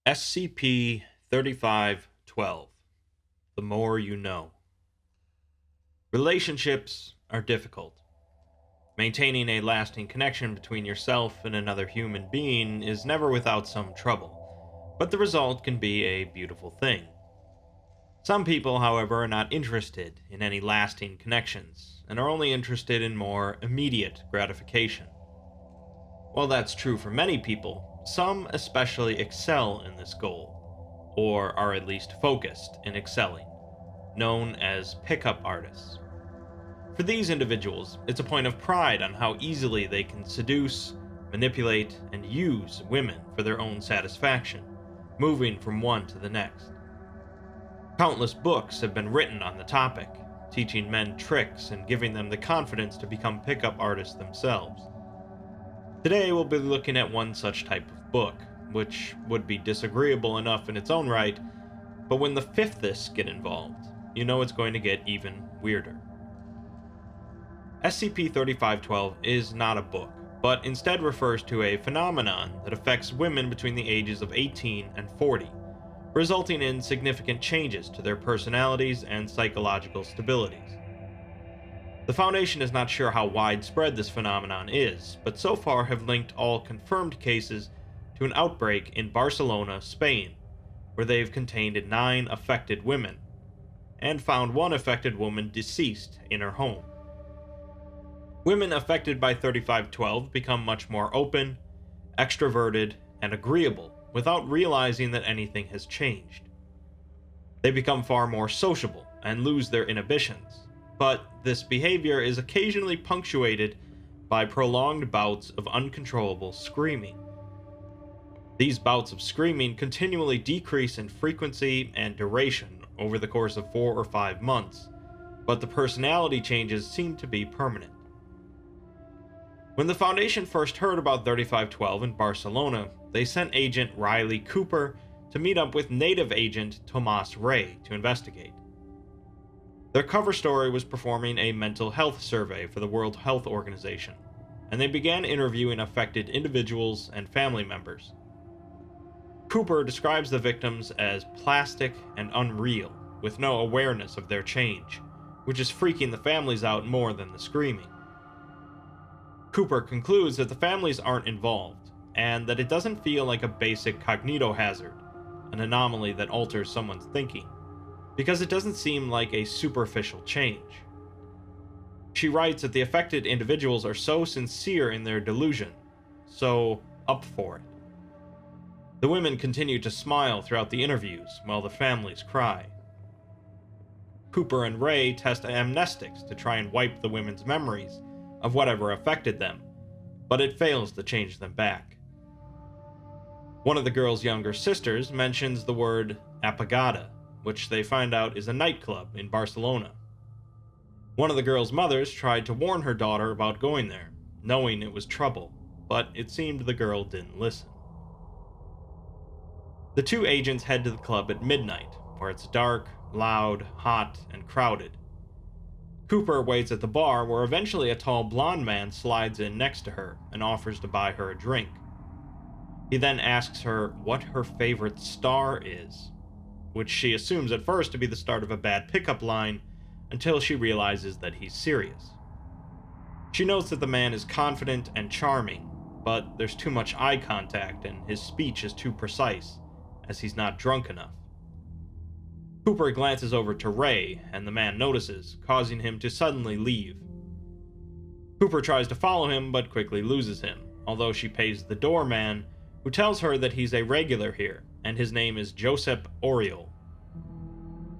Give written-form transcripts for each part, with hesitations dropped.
SCP-3512. The More You Know. Relationships are difficult. Maintaining a lasting connection between yourself and another human being is never without some trouble, but the result can be a beautiful thing. Some people, however, are not interested in any lasting connections and are only interested in more immediate gratification. While that's true for many people, some especially excel in this goal, or are at least focused in excelling, known as pickup artists. For these individuals, it's a point of pride on how easily they can seduce, manipulate, and use women for their own satisfaction, moving from one to the next. Countless books have been written on the topic, teaching men tricks and giving them the confidence to become pickup artists themselves. Today we'll be looking at one such type of book, which would be disagreeable enough in its own right, but when the fifths get involved, you know it's going to get even weirder. SCP-3512 is not a book, but instead refers to a phenomenon that affects women between the ages of 18 and 40, resulting in significant changes to their personalities and psychological stabilities. The Foundation is not sure how widespread this phenomenon is, but so far have linked all confirmed cases to an outbreak in Barcelona, Spain, where they've contained 9 affected women, and found one affected woman deceased in her home. Women affected by 3512 become much more open, extroverted, and agreeable without realizing that anything has changed. They become far more sociable and lose their inhibitions, but this behavior is occasionally punctuated by prolonged bouts of uncontrollable screaming. These bouts of screaming continually decrease in frequency and duration over the course of 4 or 5 months, but the personality changes seem to be permanent. When the Foundation first heard about 3512 in Barcelona, they sent Agent Riley Cooper to meet up with native agent Tomas Ray to investigate. Their cover story was performing a mental health survey for the World Health Organization, and they began interviewing affected individuals and family members. Cooper describes the victims as plastic and unreal, with no awareness of their change, which is freaking the families out more than the screaming. Cooper concludes that the families aren't involved, and that it doesn't feel like a basic cognitohazard, an anomaly that alters someone's thinking, because it doesn't seem like a superficial change. She writes that the affected individuals are so sincere in their delusion, so up for it. The women continue to smile throughout the interviews, while the families cry. Cooper and Ray test amnestics to try and wipe the women's memories of whatever affected them, but it fails to change them back. One of the girl's younger sisters mentions the word apagada, which they find out is a nightclub in Barcelona. One of the girl's mothers tried to warn her daughter about going there, knowing it was trouble, but it seemed the girl didn't listen. The two agents head to the club at midnight, where it's dark, loud, hot, and crowded. Cooper waits at the bar, where eventually a tall blonde man slides in next to her and offers to buy her a drink. He then asks her what her favorite star is, which she assumes at first to be the start of a bad pickup line until she realizes that he's serious. She notes that the man is confident and charming, but there's too much eye contact and his speech is too precise, as he's not drunk enough. Cooper glances over to Ray, and the man notices, causing him to suddenly leave. Cooper tries to follow him, but quickly loses him, although she pays the doorman, who tells her that he's a regular here, and his name is Josep Oriol.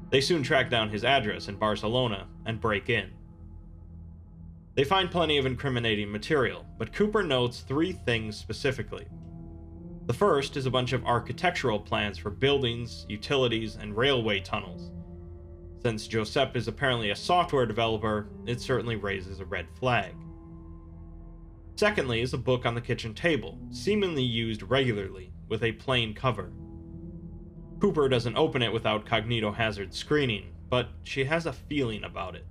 They soon track down his address in Barcelona and break in. They find plenty of incriminating material, but Cooper notes 3 things specifically. The first is a bunch of architectural plans for buildings, utilities, and railway tunnels. Since Josep is apparently a software developer, it certainly raises a red flag. Secondly is a book on the kitchen table, seemingly used regularly, with a plain cover. Cooper doesn't open it without cognitohazard screening, but she has a feeling about it.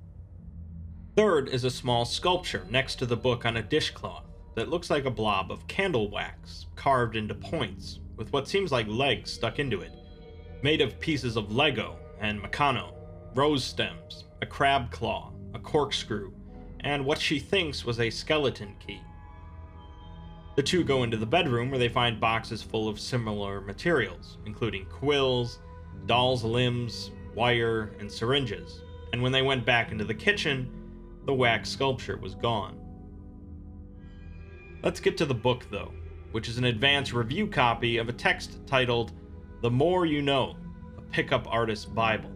Third is a small sculpture next to the book on a dishcloth, that looks like a blob of candle wax carved into points, with what seems like legs stuck into it, made of pieces of Lego and Meccano, rose stems, a crab claw, a corkscrew, and what she thinks was a skeleton key. The two go into the bedroom where they find boxes full of similar materials, including quills, dolls' limbs, wire, and syringes, and when they went back into the kitchen, the wax sculpture was gone. Let's get to the book, though, which is an advanced review copy of a text titled The More You Know, a Pickup Artist's Bible.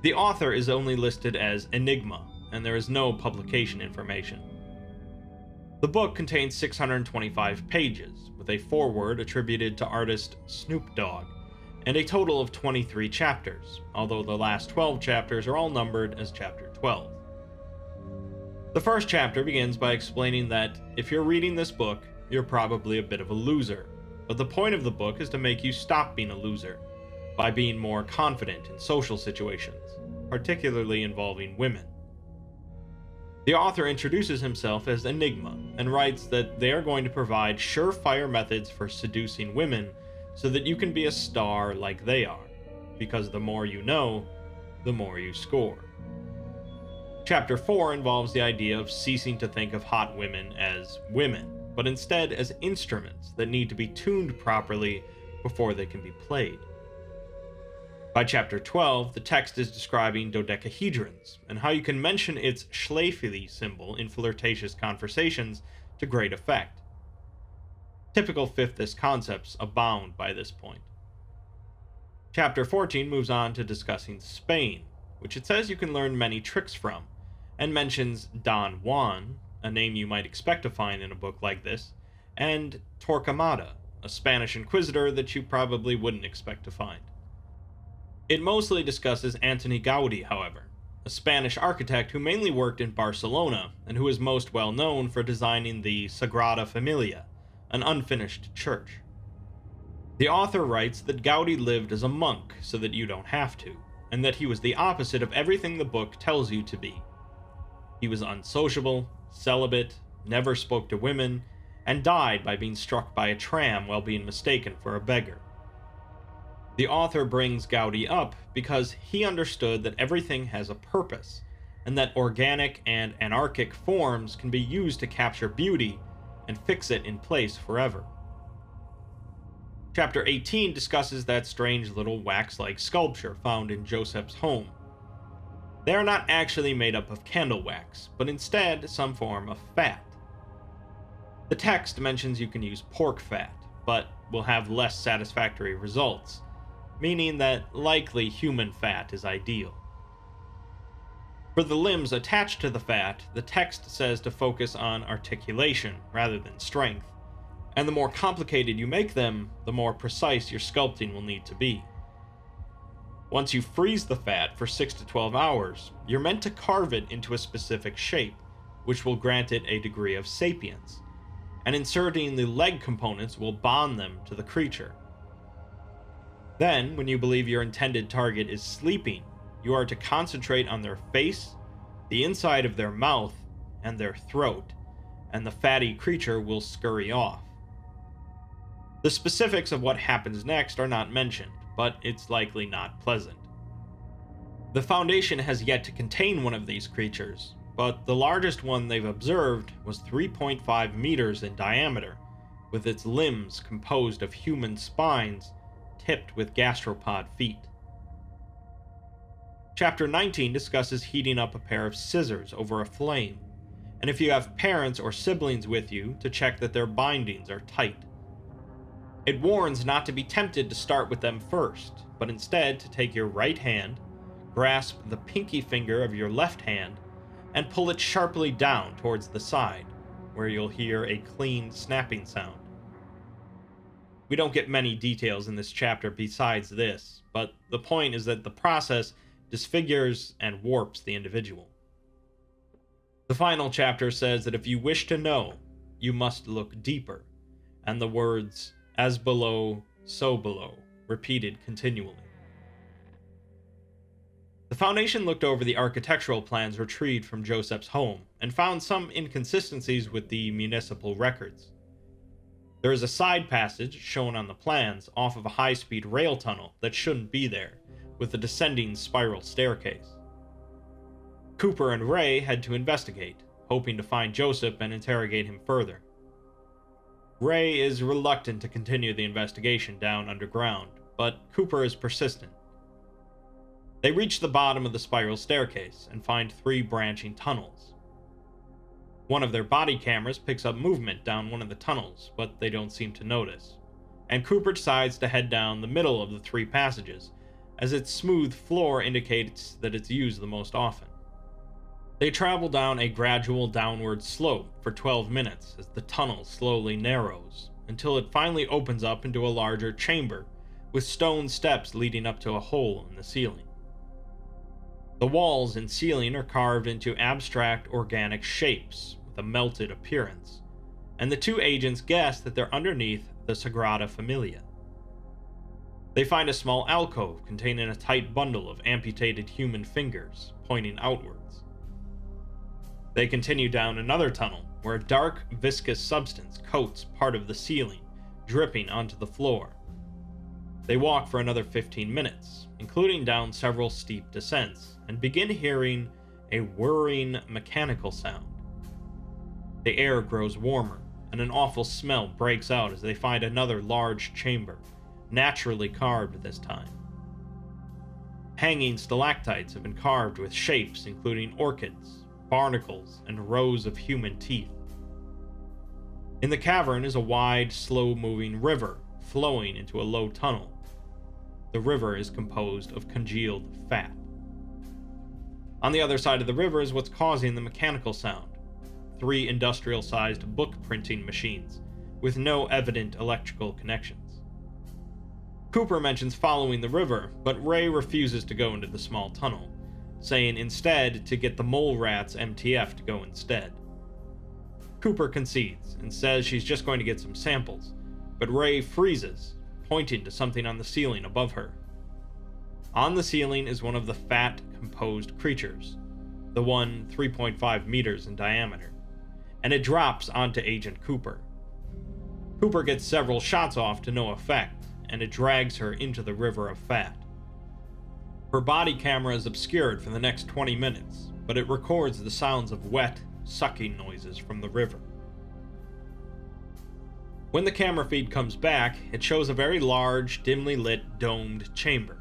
The author is only listed as Enigma, and there is no publication information. The book contains 625 pages, with a foreword attributed to artist Snoop Dogg, and a total of 23 chapters, although the last 12 chapters are all numbered as Chapter 12. The first chapter begins by explaining that if you're reading this book, you're probably a bit of a loser, but the point of the book is to make you stop being a loser, by being more confident in social situations, particularly involving women. The author introduces himself as Enigma and writes that they are going to provide surefire methods for seducing women so that you can be a star like they are, because the more you know, the more you score. Chapter 4 involves the idea of ceasing to think of hot women as women, but instead as instruments that need to be tuned properly before they can be played. By Chapter 12, the text is describing dodecahedrons and how you can mention its Schläfli symbol in flirtatious conversations to great effect. Typical fifthist concepts abound by this point. Chapter 14 moves on to discussing Spain, which it says you can learn many tricks from, and mentions Don Juan, a name you might expect to find in a book like this, and Torquemada, a Spanish inquisitor that you probably wouldn't expect to find. It mostly discusses Antoni Gaudí, however, a Spanish architect who mainly worked in Barcelona and who is most well known for designing the Sagrada Familia, an unfinished church. The author writes that Gaudí lived as a monk so that you don't have to, and that he was the opposite of everything the book tells you to be. He was unsociable, celibate, never spoke to women, and died by being struck by a tram while being mistaken for a beggar. The author brings Gaudí up because he understood that everything has a purpose, and that organic and anarchic forms can be used to capture beauty and fix it in place forever. Chapter 18 discusses that strange little wax-like sculpture found in Joseph's home. They are not actually made up of candle wax, but instead some form of fat. The text mentions you can use pork fat, but will have less satisfactory results, meaning that likely human fat is ideal. For the limbs attached to the fat, the text says to focus on articulation rather than strength, and the more complicated you make them, the more precise your sculpting will need to be. Once you freeze the fat for 6 to 12 hours, you're meant to carve it into a specific shape, which will grant it a degree of sapience, and inserting the leg components will bond them to the creature. Then, when you believe your intended target is sleeping, you are to concentrate on their face, the inside of their mouth, and their throat, and the fatty creature will scurry off. The specifics of what happens next are not mentioned, but it's likely not pleasant. The Foundation has yet to contain one of these creatures, but the largest one they've observed was 3.5 meters in diameter, with its limbs composed of human spines tipped with gastropod feet. Chapter 19 discusses heating up a pair of scissors over a flame, and if you have parents or siblings with you, to check that their bindings are tight. It warns not to be tempted to start with them first, but instead to take your right hand, grasp the pinky finger of your left hand, and pull it sharply down towards the side, where you'll hear a clean snapping sound. We don't get many details in this chapter besides this, but the point is that the process disfigures and warps the individual. The final chapter says that if you wish to know, you must look deeper, and the words, as below, so below, repeated continually. The Foundation looked over the architectural plans retrieved from Joseph's home and found some inconsistencies with the municipal records. There is a side passage shown on the plans off of a high-speed rail tunnel that shouldn't be there, with a descending spiral staircase. Cooper and Ray head to investigate, hoping to find Joseph and interrogate him further. Ray is reluctant to continue the investigation down underground, but Cooper is persistent. They reach the bottom of the spiral staircase and find 3 branching tunnels. One of their body cameras picks up movement down one of the tunnels, but they don't seem to notice, and Cooper decides to head down the middle of the 3 passages, as its smooth floor indicates that it's used the most often. They travel down a gradual downward slope for 12 minutes as the tunnel slowly narrows, until it finally opens up into a larger chamber, with stone steps leading up to a hole in the ceiling. The walls and ceiling are carved into abstract organic shapes with a melted appearance, and the 2 agents guess that they're underneath the Sagrada Familia. They find a small alcove containing a tight bundle of amputated human fingers pointing outwards. They continue down another tunnel where a dark, viscous substance coats part of the ceiling, dripping onto the floor. They walk for another 15 minutes, including down several steep descents, and begin hearing a whirring mechanical sound. The air grows warmer, and an awful smell breaks out as they find another large chamber, naturally carved this time. Hanging stalactites have been carved with shapes including orchids, barnacles, and rows of human teeth. In the cavern is a wide, slow-moving river flowing into a low tunnel. The river is composed of congealed fat. On the other side of the river is what's causing the mechanical sound: 3 industrial-sized book printing machines, with no evident electrical connections. Cooper mentions following the river, but Ray refuses to go into the small tunnel, saying instead to get the mole rat's MTF to go instead. Cooper concedes and says she's just going to get some samples, but Ray freezes, pointing to something on the ceiling above her. On the ceiling is one of the fat, composed creatures, the one 3.5 meters in diameter, and it drops onto Agent Cooper. Cooper gets several shots off to no effect, and it drags her into the river of fat. Her body camera is obscured for the next 20 minutes, but it records the sounds of wet, sucking noises from the river. When the camera feed comes back, it shows a very large, dimly lit, domed chamber.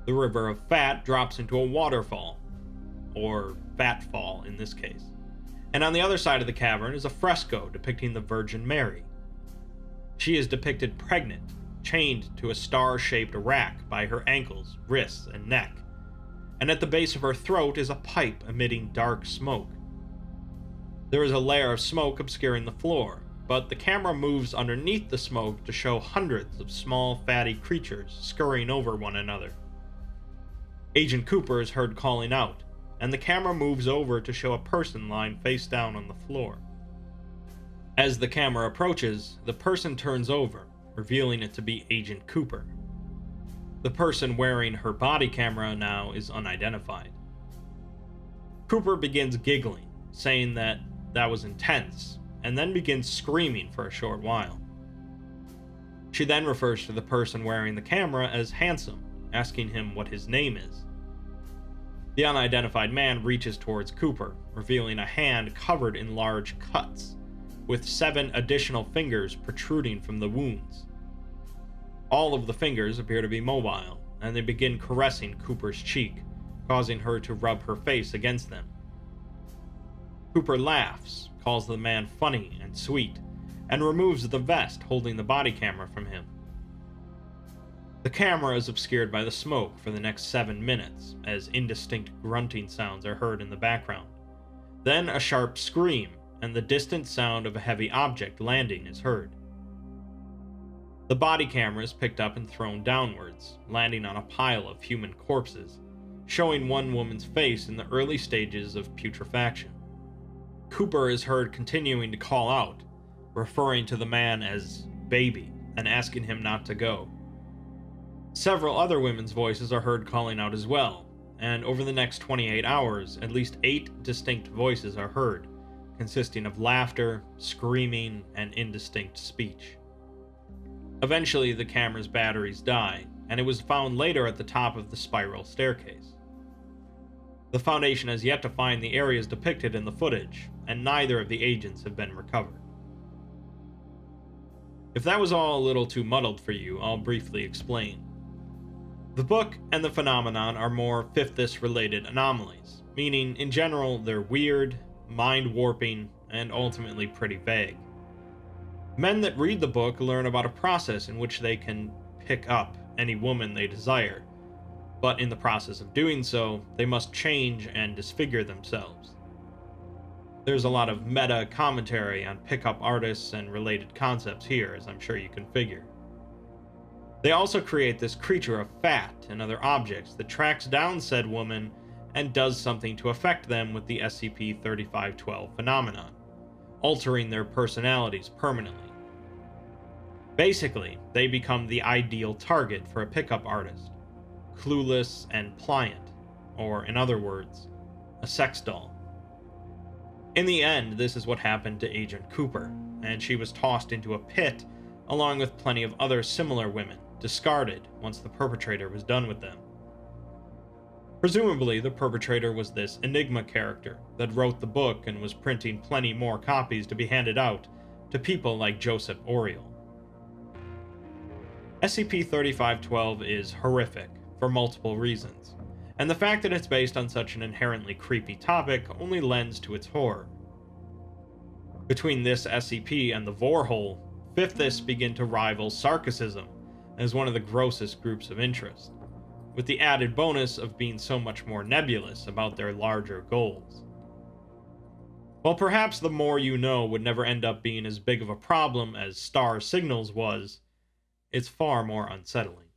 The river of fat drops into a waterfall, or fat fall in this case, and on the other side of the cavern is a fresco depicting the Virgin Mary. She is depicted pregnant, chained to a star-shaped rack by her ankles, wrists, and neck, and at the base of her throat is a pipe emitting dark smoke. There is a layer of smoke obscuring the floor, but the camera moves underneath the smoke to show hundreds of small, fatty creatures scurrying over one another. Agent Cooper is heard calling out, and the camera moves over to show a person lying face down on the floor. As the camera approaches, the person turns over, revealing it to be Agent Cooper. The person wearing her body camera now is unidentified. Cooper begins giggling, saying that was intense, and then begins screaming for a short while. She then refers to the person wearing the camera as handsome, asking him what his name is. The unidentified man reaches towards Cooper, revealing a hand covered in large cuts, with 7 additional fingers protruding from the wounds. All of the fingers appear to be mobile, and they begin caressing Cooper's cheek, causing her to rub her face against them. Cooper laughs, calls the man funny and sweet, and removes the vest holding the body camera from him. The camera is obscured by the smoke for the next 7 minutes, as indistinct grunting sounds are heard in the background. Then a sharp scream, and the distant sound of a heavy object landing is heard. The body camera is picked up and thrown downwards, landing on a pile of human corpses, showing one woman's face in the early stages of putrefaction. Cooper is heard continuing to call out, referring to the man as baby and asking him not to go. Several other women's voices are heard calling out as well, and over the next 28 hours, at least 8 distinct voices are heard, consisting of laughter, screaming, and indistinct speech. Eventually, the camera's batteries die, and it was found later at the top of the spiral staircase. The Foundation has yet to find the areas depicted in the footage, and neither of the agents have been recovered. If that was all a little too muddled for you, I'll briefly explain. The book and the phenomenon are more fifthist-related anomalies, meaning in general they're weird, mind-warping, and ultimately pretty vague. Men that read the book learn about a process in which they can pick up any woman they desire, but in the process of doing so, they must change and disfigure themselves. There's a lot of meta commentary on pickup artists and related concepts here, as I'm sure you can figure. They also create this creature of fat and other objects that tracks down said woman and does something to affect them with the SCP-3512 phenomenon, altering their personalities permanently. Basically, they become the ideal target for a pickup artist, clueless and pliant, or in other words, a sex doll. In the end, this is what happened to Agent Cooper, and she was tossed into a pit along with plenty of other similar women, discarded once the perpetrator was done with them. Presumably, the perpetrator was this Enigma character that wrote the book and was printing plenty more copies to be handed out to people like Joseph Oriel. SCP-3512 is horrific for multiple reasons, and the fact that it's based on such an inherently creepy topic only lends to its horror. Between this SCP and the Vorhole, fifthists begin to rival Sarkicism as one of the grossest groups of interest, with the added bonus of being so much more nebulous about their larger goals. While perhaps the more you know would never end up being as big of a problem as star signals was, it's far more unsettling.